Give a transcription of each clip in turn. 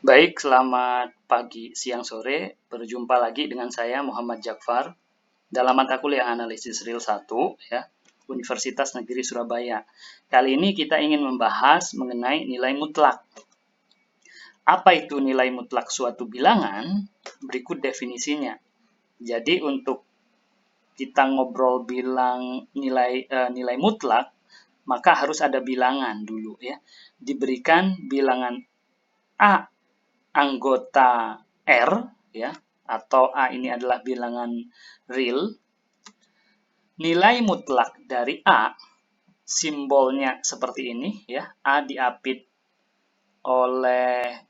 Baik, selamat pagi, siang, sore. Berjumpa lagi dengan saya Muhammad Jafar dalam mata kuliah Analisis Real 1 ya, Universitas Negeri Surabaya. Kali ini kita ingin membahas mengenai nilai mutlak. Apa itu nilai mutlak suatu bilangan? Berikut definisinya. Jadi untuk kita ngobrol bilang nilai mutlak, maka harus ada bilangan dulu ya. Diberikan bilangan A anggota R ya, atau A ini adalah bilangan real. Nilai mutlak dari A simbolnya seperti ini ya, A diapit oleh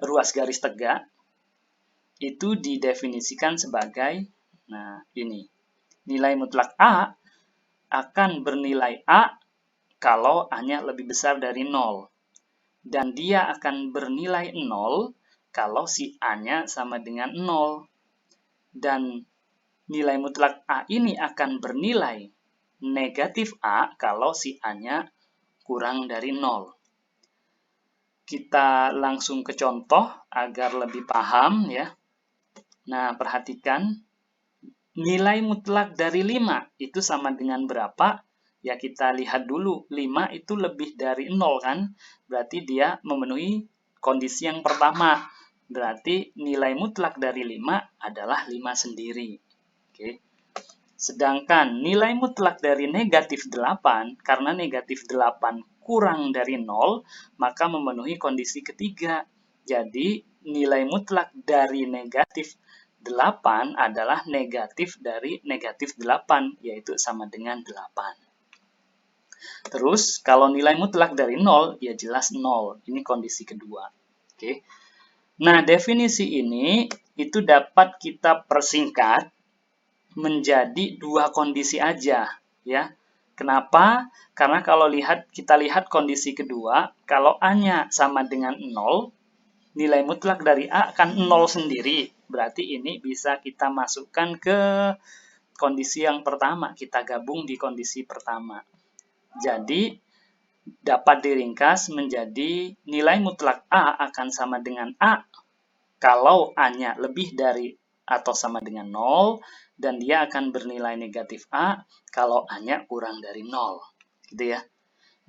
ruas garis tegak, itu didefinisikan sebagai, nah ini, nilai mutlak A akan bernilai A kalau A-nya lebih besar dari 0. Dan dia akan bernilai 0 kalau si A-nya sama dengan 0. Dan nilai mutlak A ini akan bernilai negatif A kalau si A-nya kurang dari 0. Kita langsung ke contoh agar lebih paham ya. Nah, perhatikan nilai mutlak dari 5 itu sama dengan berapa? Ya kita lihat dulu, 5 itu lebih dari 0 kan? Berarti dia memenuhi kondisi yang pertama. Berarti nilai mutlak dari 5 adalah 5 sendiri. Oke. Sedangkan nilai mutlak dari negatif 8, karena negatif 8 kurang dari 0, maka memenuhi kondisi ketiga. Jadi nilai mutlak dari negatif 8 adalah negatif dari negatif 8, yaitu sama dengan 8. Terus, kalau nilai mutlak dari 0, ya jelas 0. Ini kondisi kedua. Oke. Nah, definisi ini itu dapat kita persingkat menjadi dua kondisi aja, ya. Kenapa? Karena kalau kita lihat kondisi kedua, kalau A-nya sama dengan 0, nilai mutlak dari A kan 0 sendiri. Berarti ini bisa kita masukkan ke kondisi yang pertama, kita gabung di kondisi pertama. Jadi, dapat diringkas menjadi nilai mutlak A akan sama dengan A kalau A-nya lebih dari atau sama dengan 0, dan dia akan bernilai negatif A kalau A-nya kurang dari 0. Gitu ya.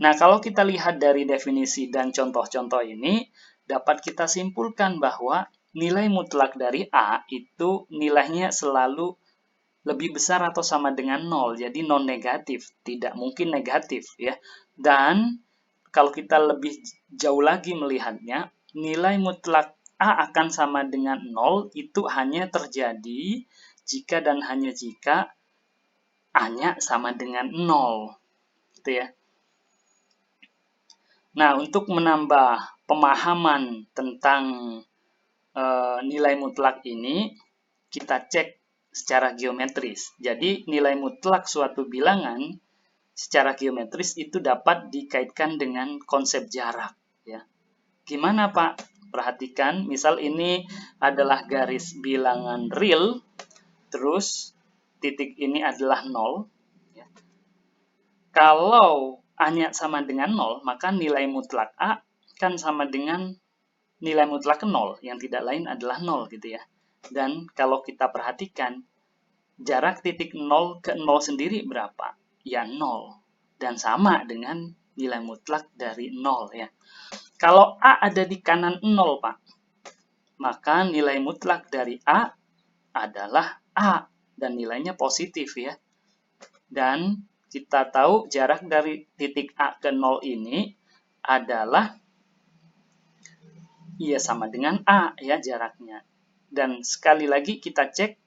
Nah, kalau kita lihat dari definisi dan contoh-contoh ini, dapat kita simpulkan bahwa nilai mutlak dari A itu nilainya selalu lebih besar atau sama dengan 0, jadi non-negatif, tidak mungkin negatif ya. Dan kalau kita lebih jauh lagi melihatnya, nilai mutlak A akan sama dengan 0 itu hanya terjadi jika dan hanya jika A-nya sama dengan 0. Gitu ya. Nah, untuk menambah pemahaman tentang nilai mutlak ini, kita cek secara geometris. Jadi, nilai mutlak suatu bilangan secara geometris itu dapat dikaitkan dengan konsep jarak. Ya. Gimana, Pak? Perhatikan, misal ini adalah garis bilangan real, terus titik ini adalah 0. Ya. Kalau A-nya sama dengan 0, maka nilai mutlak A kan sama dengan nilai mutlak 0, yang tidak lain adalah 0 gitu ya. Dan kalau kita perhatikan, jarak titik 0 ke 0 sendiri berapa? Ya 0. Dan sama dengan nilai mutlak dari 0 ya. Kalau A ada di kanan 0, Pak, maka nilai mutlak dari A adalah A dan nilainya positif ya. Dan kita tahu jarak dari titik A ke 0 ini adalah ya sama dengan A ya jaraknya. Dan sekali lagi kita cek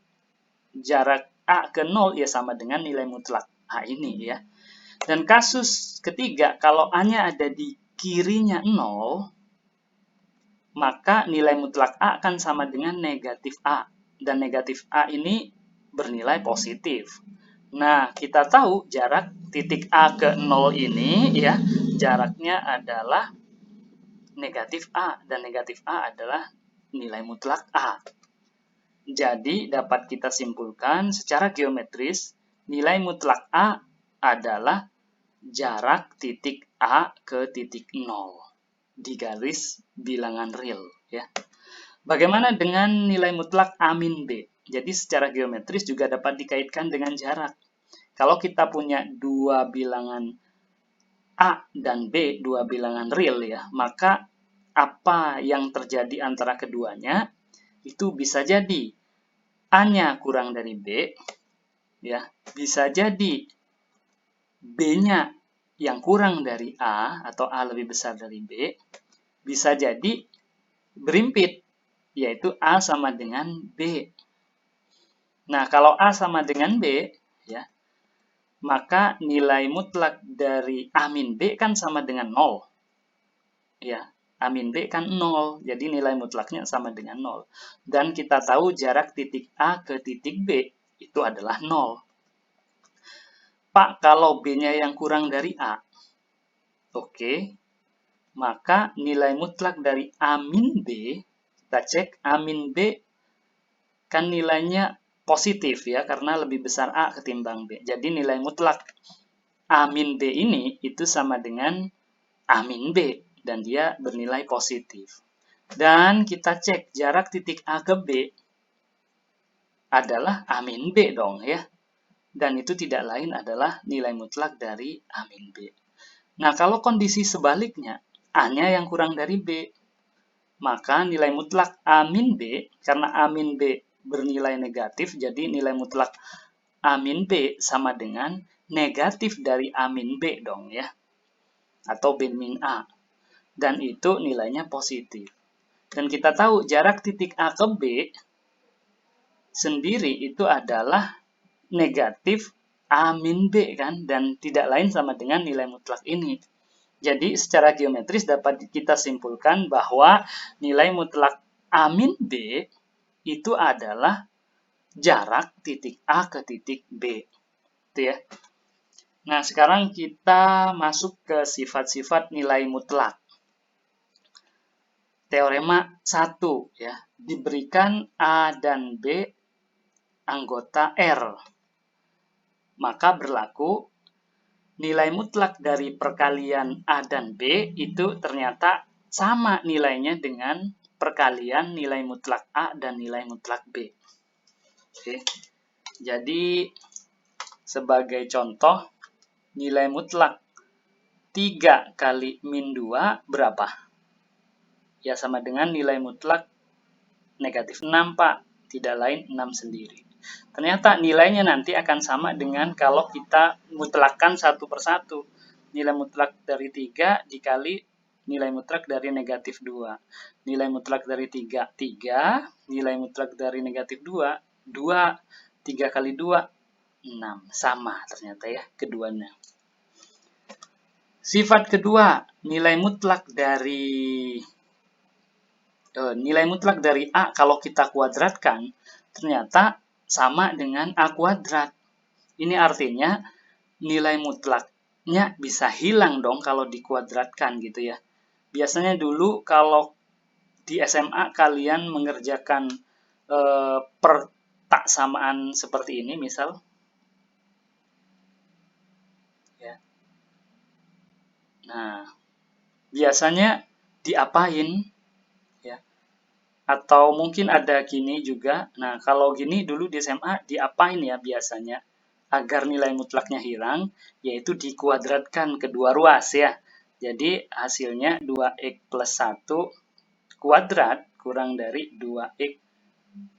jarak A ke 0 ya sama dengan nilai mutlak A ini ya. Dan kasus ketiga, kalau A-nya ada di kirinya 0, maka nilai mutlak A akan sama dengan negatif A. Dan negatif A ini bernilai positif. Nah, kita tahu jarak titik A ke 0 ini ya, jaraknya adalah negatif A. Dan negatif A adalah nilai mutlak A. Jadi, dapat kita simpulkan secara geometris, nilai mutlak A adalah jarak titik A ke titik 0. di garis bilangan real ya. Bagaimana dengan nilai mutlak A min B? Jadi secara geometris juga dapat dikaitkan dengan jarak. Kalau kita punya dua bilangan A dan B, dua bilangan real ya, maka apa yang terjadi antara keduanya itu bisa jadi A-nya kurang dari B ya, bisa jadi B-nya yang kurang dari A atau A lebih besar dari B, bisa jadi berimpit yaitu A sama dengan B. Nah, kalau A sama dengan B ya, maka nilai mutlak dari A min B kan sama dengan 0. Ya, A min B kan 0, jadi nilai mutlaknya sama dengan 0. Dan kita tahu jarak titik A ke titik B itu adalah 0. Pak, kalau B-nya yang kurang dari A, oke, maka nilai mutlak dari A min B, kita cek A min B kan nilainya positif ya, karena lebih besar A ketimbang B. Jadi nilai mutlak A min B ini itu sama dengan A min B, dan dia bernilai positif. Dan kita cek jarak titik A ke B adalah A min B dong ya. Dan itu tidak lain adalah nilai mutlak dari A min B. Nah, kalau kondisi sebaliknya, A-nya yang kurang dari B, maka nilai mutlak A min B, karena A min B bernilai negatif, jadi nilai mutlak A min B sama dengan negatif dari A min B dong ya. Atau B min A. Dan itu nilainya positif. Dan kita tahu jarak titik A ke B sendiri itu adalah negatif A min B kan, dan tidak lain sama dengan nilai mutlak ini. Jadi secara geometris dapat kita simpulkan bahwa nilai mutlak A min B itu adalah jarak titik A ke titik B. Itu ya. Nah, sekarang kita masuk ke sifat-sifat nilai mutlak. Teorema 1 ya, diberikan A dan B anggota R. Maka berlaku nilai mutlak dari perkalian A dan B itu ternyata sama nilainya dengan perkalian nilai mutlak A dan nilai mutlak B. Oke. Jadi sebagai contoh, nilai mutlak 3 kali min 2 berapa? Ya sama dengan nilai mutlak negatif 6, Pak. Tidak lain 6 sendiri. Ternyata nilainya nanti akan sama dengan kalau kita mutlakkan satu persatu. Nilai mutlak dari 3 dikali nilai mutlak dari negatif 2. Nilai mutlak dari 3, 3. Nilai mutlak dari negatif 2, 2. 3 kali 2, 6. Sama ternyata ya keduanya. Sifat kedua, nilai mutlak dari A kalau kita kuadratkan ternyata sama dengan A kuadrat. Ini artinya nilai mutlaknya bisa hilang dong kalau dikuadratkan gitu ya. Biasanya dulu kalau di SMA kalian mengerjakan pertaksamaan seperti ini misal. Ya. Nah, biasanya diapain? Atau mungkin ada gini juga. Nah, kalau gini dulu di SMA diapain ya biasanya? Agar nilai mutlaknya hilang, yaitu dikuadratkan kedua ruas ya. Jadi hasilnya 2x plus 1 kuadrat kurang dari 2x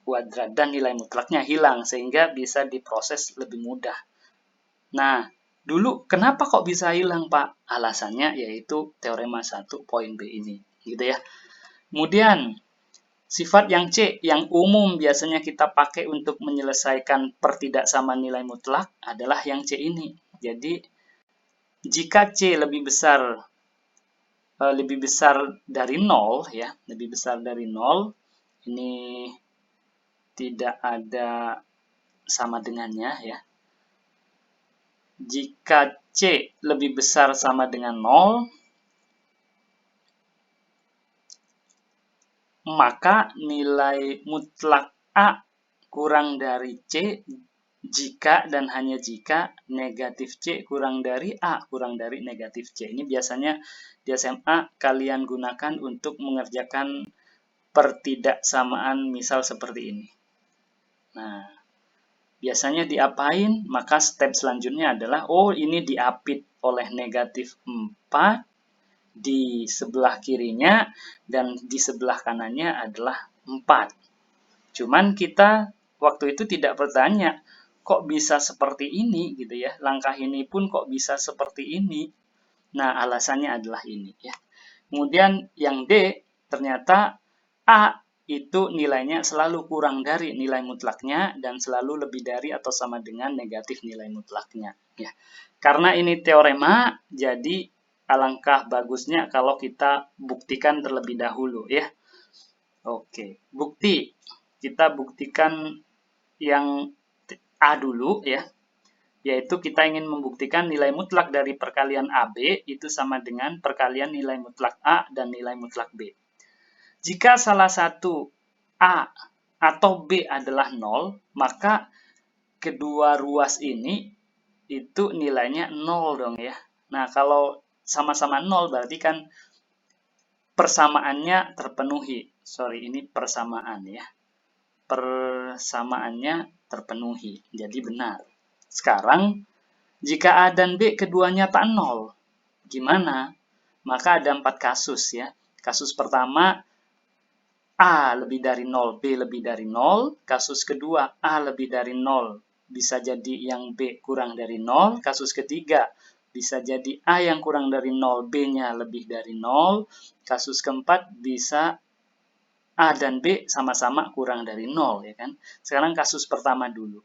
kuadrat. Dan nilai mutlaknya hilang, sehingga bisa diproses lebih mudah. Nah, dulu kenapa kok bisa hilang, Pak? Alasannya yaitu teorema 1 poin B ini. Gitu ya. Kemudian, sifat yang C, yang umum biasanya kita pakai untuk menyelesaikan pertidaksamaan nilai mutlak adalah yang C ini. Jadi, jika C lebih besar dari 0, ya, lebih besar dari 0, ini tidak ada sama dengannya, ya. Jika C lebih besar sama dengan 0, maka nilai mutlak A kurang dari C jika dan hanya jika negatif C kurang dari A kurang dari negatif C. Ini biasanya di SMA kalian gunakan untuk mengerjakan pertidaksamaan misal seperti ini. Nah, biasanya diapain? Maka step selanjutnya adalah, oh ini diapit oleh negatif 4 di sebelah kirinya dan di sebelah kanannya adalah 4. Cuman kita waktu itu tidak bertanya, kok bisa seperti ini gitu ya. Langkah ini pun kok bisa seperti ini. Nah, alasannya adalah ini ya. Kemudian yang D, ternyata A itu nilainya selalu kurang dari nilai mutlaknya dan selalu lebih dari atau sama dengan negatif nilai mutlaknya ya. Karena ini teorema, jadi alangkah bagusnya kalau kita buktikan terlebih dahulu ya. Oke, bukti. Kita buktikan yang A dulu ya. Yaitu kita ingin membuktikan nilai mutlak dari perkalian AB itu sama dengan perkalian nilai mutlak A dan nilai mutlak B. Jika salah satu A atau B adalah 0, maka kedua ruas ini itu nilainya 0 dong ya. Nah, kalau sama-sama 0 berarti kan persamaannya terpenuhi. Sorry, ini persamaan ya. Persamaannya terpenuhi, jadi benar. Sekarang, jika A dan B keduanya tak 0, gimana? Maka ada 4 kasus ya. Kasus pertama, A lebih dari 0, B lebih dari 0. Kasus kedua, A lebih dari 0, bisa jadi yang B kurang dari 0. Kasus ketiga, bisa jadi A yang kurang dari 0, B-nya lebih dari 0. Kasus keempat, bisa A dan B sama-sama kurang dari 0 ya kan. Sekarang kasus pertama dulu.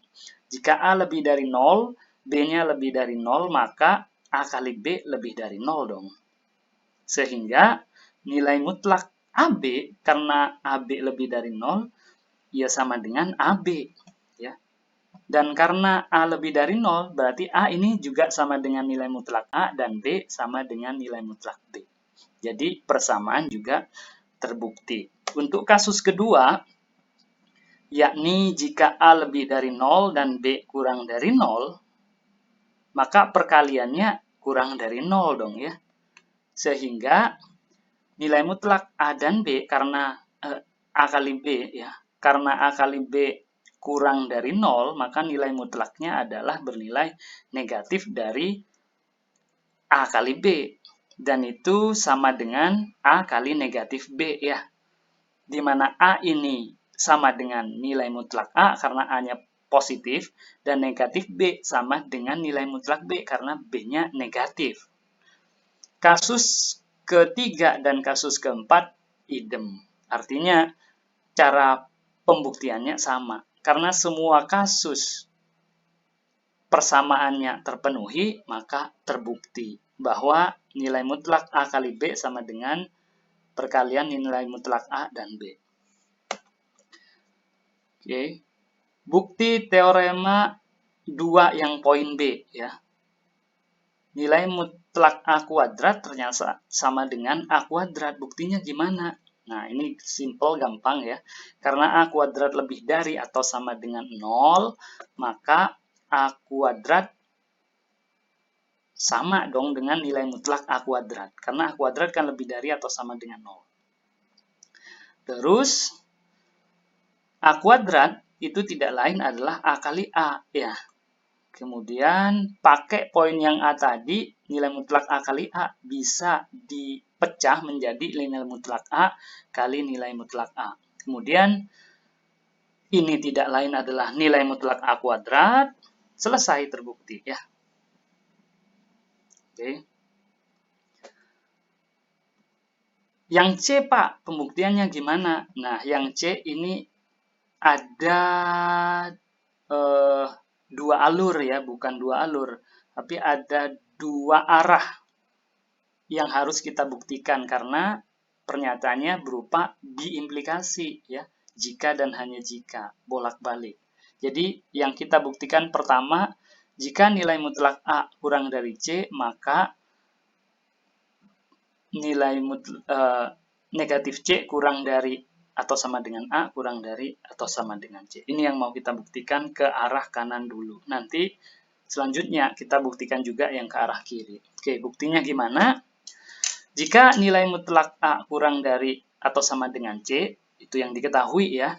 Jika A lebih dari 0, B-nya lebih dari 0, maka A kali B lebih dari 0 dong. Sehingga nilai mutlak AB karena AB lebih dari 0 ya sama dengan AB ya. Dan karena A lebih dari 0 berarti A ini juga sama dengan nilai mutlak A dan B sama dengan nilai mutlak B. Jadi persamaan juga terbukti. Untuk kasus kedua, yakni jika A lebih dari 0 dan B kurang dari 0, maka perkaliannya kurang dari 0 dong ya. Sehingga nilai mutlak A dan B karena A kali B ya, karena A kali B kurang dari 0, maka nilai mutlaknya adalah bernilai negatif dari A kali B. Dan itu sama dengan A kali negatif B ya. Di mana A ini sama dengan nilai mutlak A karena A-nya positif, dan negatif B sama dengan nilai mutlak B karena B-nya negatif. Kasus ketiga dan kasus keempat idem. Artinya cara pembuktiannya sama. Karena semua kasus persamaannya terpenuhi, maka terbukti bahwa nilai mutlak A kali B sama dengan perkalian nilai mutlak A dan B. Oke. Bukti teorema 2 yang poin B ya. Nilai mutlak A kuadrat ternyata sama dengan A kuadrat. Buktinya gimana? Nah, ini simple, gampang ya. Karena A kuadrat lebih dari atau sama dengan 0, maka A kuadrat sama dong dengan nilai mutlak A kuadrat. Karena A kuadrat kan lebih dari atau sama dengan 0. Terus, A kuadrat itu tidak lain adalah A kali A ya. Kemudian pakai poin yang A tadi, nilai mutlak A kali A bisa dipecah menjadi nilai mutlak A kali nilai mutlak A. Kemudian ini tidak lain adalah nilai mutlak A kuadrat, selesai terbukti ya. Oke. Yang C Pak, pembuktiannya gimana? Nah, yang C ini ada dua alur ya, bukan dua alur, tapi ada dua arah yang harus kita buktikan karena pernyataannya berupa diimplikasi ya, jika dan hanya jika, bolak-balik. Jadi yang kita buktikan pertama, jika nilai mutlak A kurang dari C, maka nilai negatif C kurang dari atau sama dengan A kurang dari atau sama dengan C. Ini yang mau kita buktikan ke arah kanan dulu. Nanti selanjutnya kita buktikan juga yang ke arah kiri. Oke, buktinya gimana? Jika nilai mutlak A kurang dari atau sama dengan C, itu yang diketahui ya.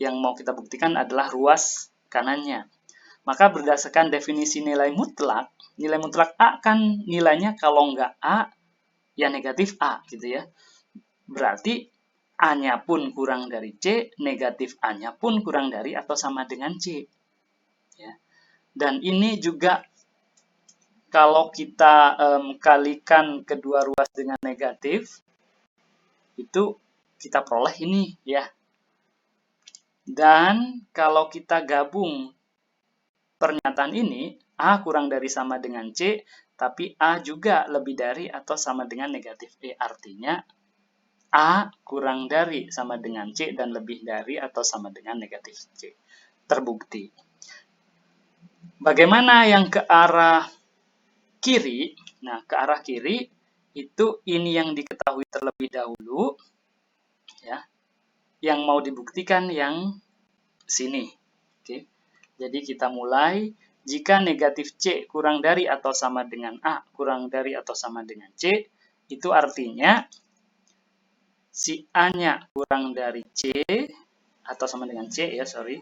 Yang mau kita buktikan adalah ruas kanannya. Maka berdasarkan definisi nilai mutlak A kan nilainya kalau nggak A, ya negatif A gitu ya. Berarti A-nya pun kurang dari C, negatif A-nya pun kurang dari atau sama dengan C. Ya. Dan ini juga kalau kita kalikan kedua ruas dengan negatif, itu kita peroleh ini ya. Dan kalau kita gabung pernyataan ini, A kurang dari sama dengan C, tapi A juga lebih dari atau sama dengan negatif E. Artinya A kurang dari sama dengan C dan lebih dari atau sama dengan negatif C. Terbukti. Bagaimana yang ke arah kiri? Nah, ke arah kiri itu ini yang diketahui terlebih dahulu. Ya. Yang mau dibuktikan yang sini. Oke. Jadi kita mulai. Jika negatif C kurang dari atau sama dengan A kurang dari atau sama dengan C, itu artinya si A-nya kurang dari C, atau sama dengan C ya, sorry.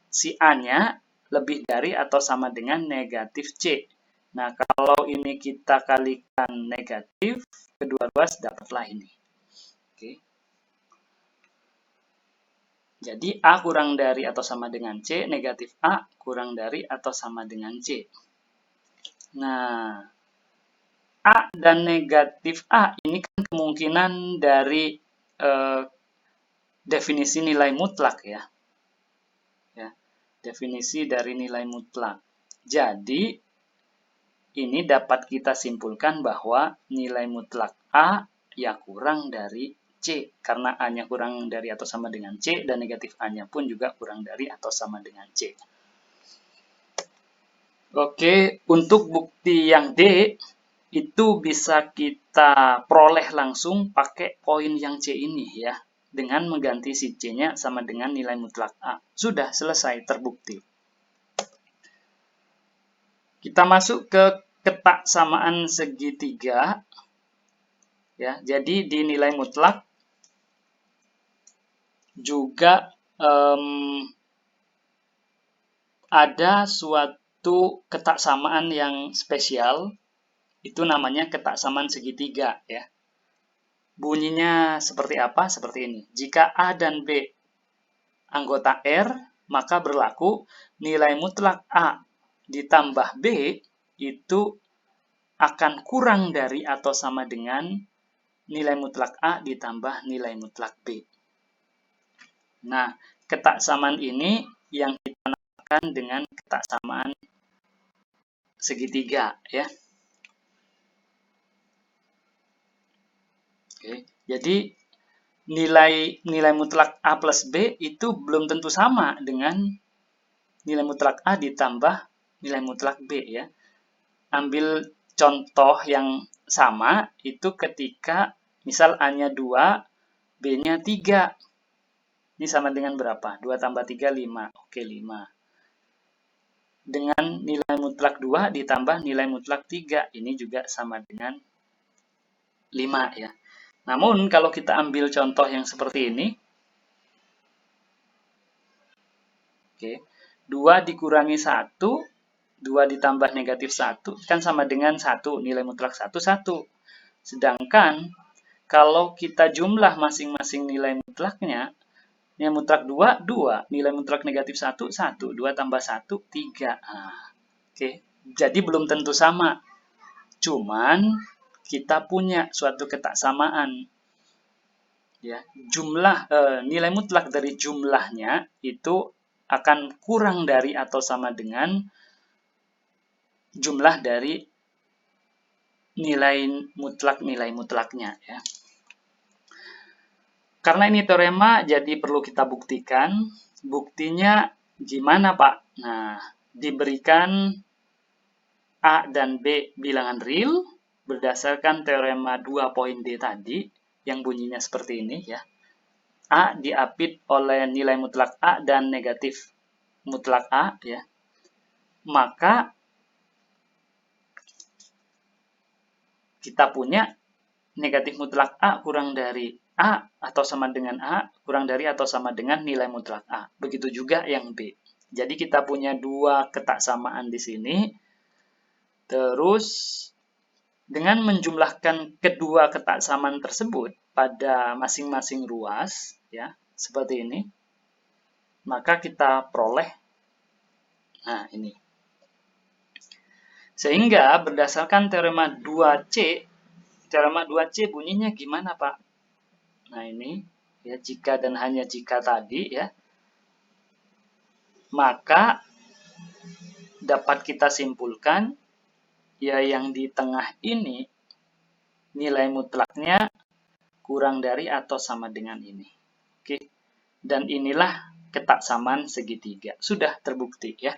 Si A-nya lebih dari atau sama dengan negatif C. Nah, kalau ini kita kalikan negatif, kedua ruas dapatlah ini. Oke. Jadi A kurang dari atau sama dengan C, negatif A kurang dari atau sama dengan C. Nah, A dan negatif A ini kan kemungkinan dari definisi nilai mutlak ya. Definisi dari nilai mutlak. Jadi, ini dapat kita simpulkan bahwa nilai mutlak A ya kurang dari C. Karena A-nya kurang dari atau sama dengan C, dan negatif A-nya pun juga kurang dari atau sama dengan C. Oke, untuk bukti yang D, itu bisa kita peroleh langsung pakai poin yang C ini ya. Dengan mengganti si C-nya sama dengan nilai mutlak A. Sudah selesai, terbukti. Kita masuk ke ketak samaan segitiga. Ya, jadi di nilai mutlak juga ada suatu ketak samaan yang spesial. Itu namanya ketak samaan segitiga ya. Bunyinya seperti apa? Seperti ini. Jika A dan B anggota R, maka berlaku nilai mutlak A ditambah B itu akan kurang dari atau sama dengan nilai mutlak A ditambah nilai mutlak B. Nah, ketak samaan ini yang kita namakan dengan ketak samaan segitiga ya. Oke, jadi nilai mutlak A plus B itu belum tentu sama dengan nilai mutlak A ditambah nilai mutlak B ya. Ambil contoh yang sama itu ketika misal A-nya 2, B-nya 3. Ini sama dengan berapa? 2 tambah 3, 5. Oke, 5. Dengan nilai mutlak 2 ditambah nilai mutlak 3. Ini juga sama dengan 5 ya. Namun kalau kita ambil contoh yang seperti ini, oke, 2 dikurangi 1, 2 ditambah negatif 1, kan sama dengan 1, nilai mutlak 1, 1. Sedangkan, kalau kita jumlah masing-masing nilai mutlaknya, nilai mutlak 2, 2, nilai mutlak negatif 1, 1, 2 tambah 1, 3. Nah, oke, jadi belum tentu sama. Cuman, kita punya suatu ketak samaan. Ya, nilai mutlak dari jumlahnya itu akan kurang dari atau sama dengan jumlah dari nilai mutlaknya ya. Karena ini teorema jadi perlu kita buktikan. Buktinya gimana, Pak? Nah, diberikan A dan B bilangan real, berdasarkan teorema 2 poin D tadi, yang bunyinya seperti ini ya. A diapit oleh nilai mutlak A dan negatif mutlak A ya. Maka kita punya negatif mutlak A kurang dari A atau sama dengan A, kurang dari atau sama dengan nilai mutlak A. Begitu juga yang B. Jadi kita punya dua ketaksamaan di sini. Terus dengan menjumlahkan kedua ketaksamaan tersebut pada masing-masing ruas, ya, seperti ini, maka kita peroleh, nah ini. Sehingga berdasarkan teorema 2C, teorema 2C bunyinya gimana, Pak? Nah ini, ya, jika dan hanya jika tadi, ya, maka dapat kita simpulkan, ya, yang di tengah ini nilai mutlaknya kurang dari atau sama dengan ini. Oke. Dan inilah ketaksamaan segitiga. Sudah terbukti ya.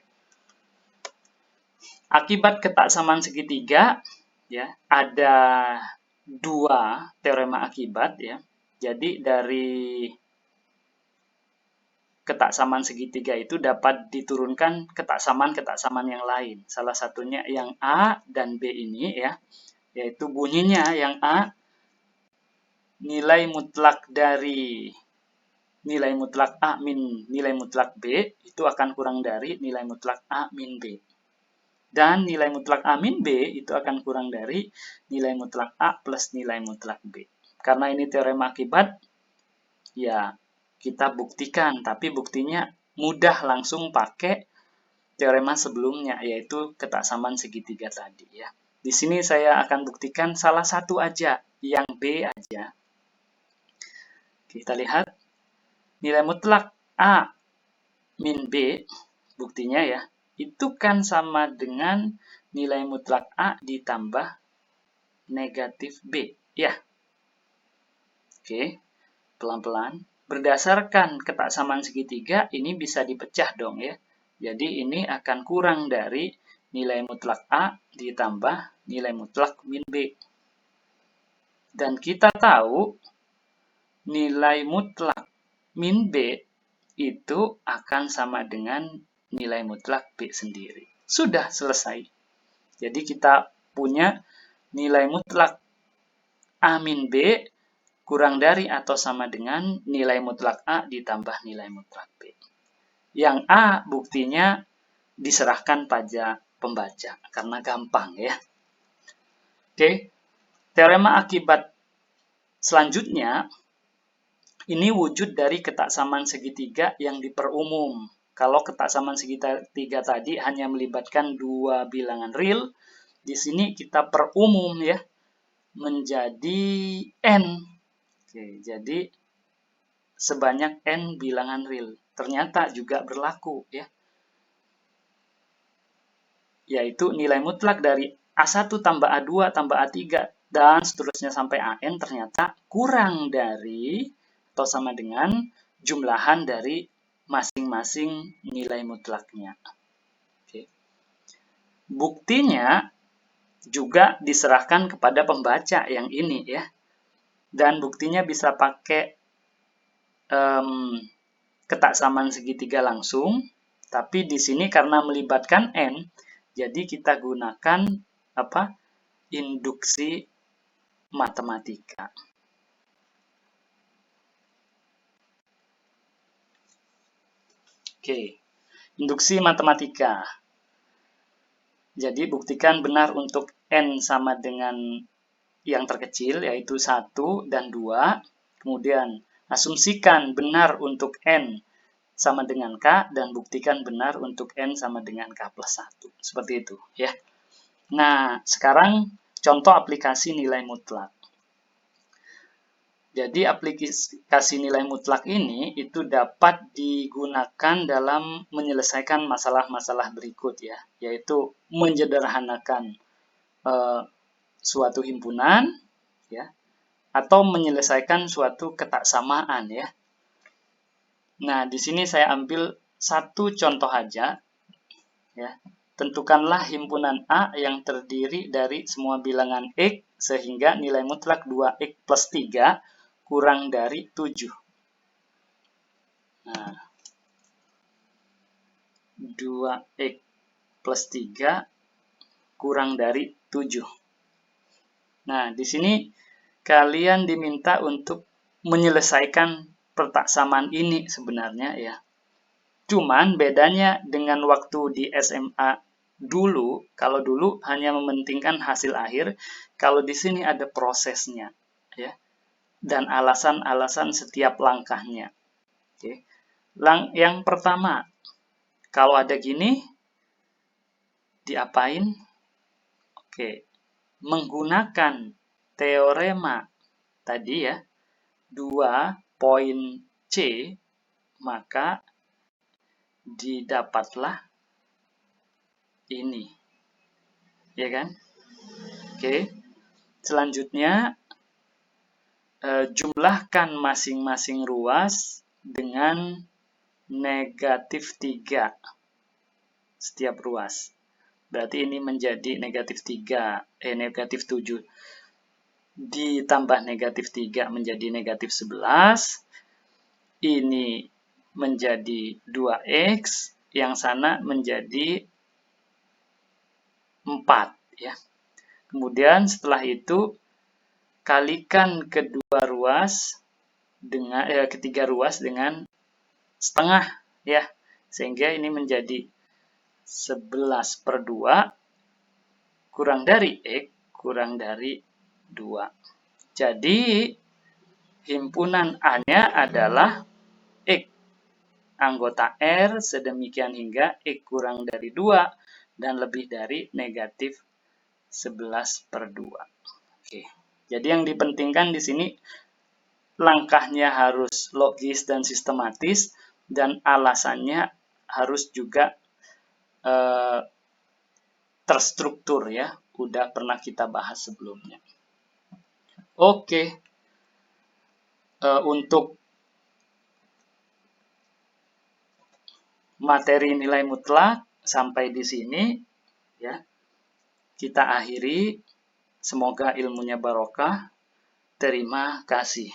Akibat ketaksamaan segitiga ya, ada dua teorema akibat ya. Jadi dari ketaksamaan segitiga itu dapat diturunkan ketaksamaan-ketaksamaan yang lain. Salah satunya yang A dan B ini ya, yaitu bunyinya yang A, nilai mutlak dari nilai mutlak A min nilai mutlak B itu akan kurang dari nilai mutlak A min B. Dan nilai mutlak A min B itu akan kurang dari nilai mutlak A plus nilai mutlak B. Karena ini teorema akibat, ya kita buktikan, tapi buktinya mudah langsung pakai teorema sebelumnya, yaitu ketaksamaan segitiga tadi ya. Di sini saya akan buktikan salah satu aja, yang B aja. Kita lihat nilai mutlak A min B, buktinya ya, itu kan sama dengan nilai mutlak A ditambah negatif B, ya. Oke, pelan-pelan. Berdasarkan ketaksamaan segitiga, ini bisa dipecah dong ya. Jadi ini akan kurang dari nilai mutlak A ditambah nilai mutlak min B. Dan kita tahu nilai mutlak min B itu akan sama dengan nilai mutlak B sendiri. Sudah selesai. Jadi kita punya nilai mutlak A min B kurang dari atau sama dengan nilai mutlak A ditambah nilai mutlak B. Yang A buktinya diserahkan pada pembaca, karena gampang ya. Oke, teorema akibat selanjutnya, ini wujud dari ketaksamaan segitiga yang diperumum. Kalau ketaksamaan segitiga tadi hanya melibatkan dua bilangan real, di sini kita perumum ya, menjadi N. Oke, jadi sebanyak N bilangan real. Ternyata juga berlaku ya. Yaitu nilai mutlak dari A1 tambah A2 tambah A3 dan seterusnya sampai AN ternyata kurang dari atau sama dengan jumlahan dari masing-masing nilai mutlaknya. Oke. Buktinya juga diserahkan kepada pembaca yang ini ya. Dan buktinya bisa pakai ketaksamaan segitiga langsung, tapi di sini karena melibatkan N, jadi kita gunakan induksi matematika. Oke, induksi matematika. Jadi buktikan benar untuk N sama dengan yang terkecil, yaitu 1 dan 2. Kemudian asumsikan benar untuk N sama dengan K, dan buktikan benar untuk N sama dengan K plus 1. Seperti itu ya. Nah, sekarang contoh aplikasi nilai mutlak. Jadi aplikasi nilai mutlak ini itu dapat digunakan dalam menyelesaikan masalah-masalah berikut ya, yaitu menyederhanakan suatu himpunan ya, atau menyelesaikan suatu ketaksamaan ya. Nah, di sini saya ambil satu contoh aja ya, tentukanlah himpunan A yang terdiri dari semua bilangan X sehingga nilai mutlak 2X plus 3 kurang dari 7. Nah, 2X plus 3 kurang dari 7. Nah, di sini kalian diminta untuk menyelesaikan pertaksamaan ini sebenarnya ya. Cuman bedanya dengan waktu di SMA dulu, kalau dulu hanya mementingkan hasil akhir, kalau di sini ada prosesnya ya. Dan alasan-alasan setiap langkahnya. Oke. Yang pertama, kalau ada gini diapain? Oke. Menggunakan teorema tadi ya, 2 poin C, maka didapatlah ini. Ya kan? Oke. Selanjutnya, jumlahkan masing-masing ruas dengan negatif 3 setiap ruas. Berarti ini menjadi negatif 3, negatif 7. Ditambah negatif 3 menjadi negatif 11. Ini menjadi 2X, yang sana menjadi 4 ya. Kemudian setelah itu kalikan ketiga ruas dengan setengah ya. Sehingga ini menjadi 11/2 kurang dari X kurang dari 2. Jadi himpunan A-nya adalah X. Anggota R sedemikian hingga X kurang dari 2 dan lebih dari negatif 11/2. Oke. Jadi yang dipentingkan di sini langkahnya harus logis dan sistematis dan alasannya harus juga terstruktur ya. Udah pernah kita bahas sebelumnya. Oke. Untuk materi nilai mutlak sampai di sini ya. Kita akhiri. Semoga ilmunya barokah. Terima kasih.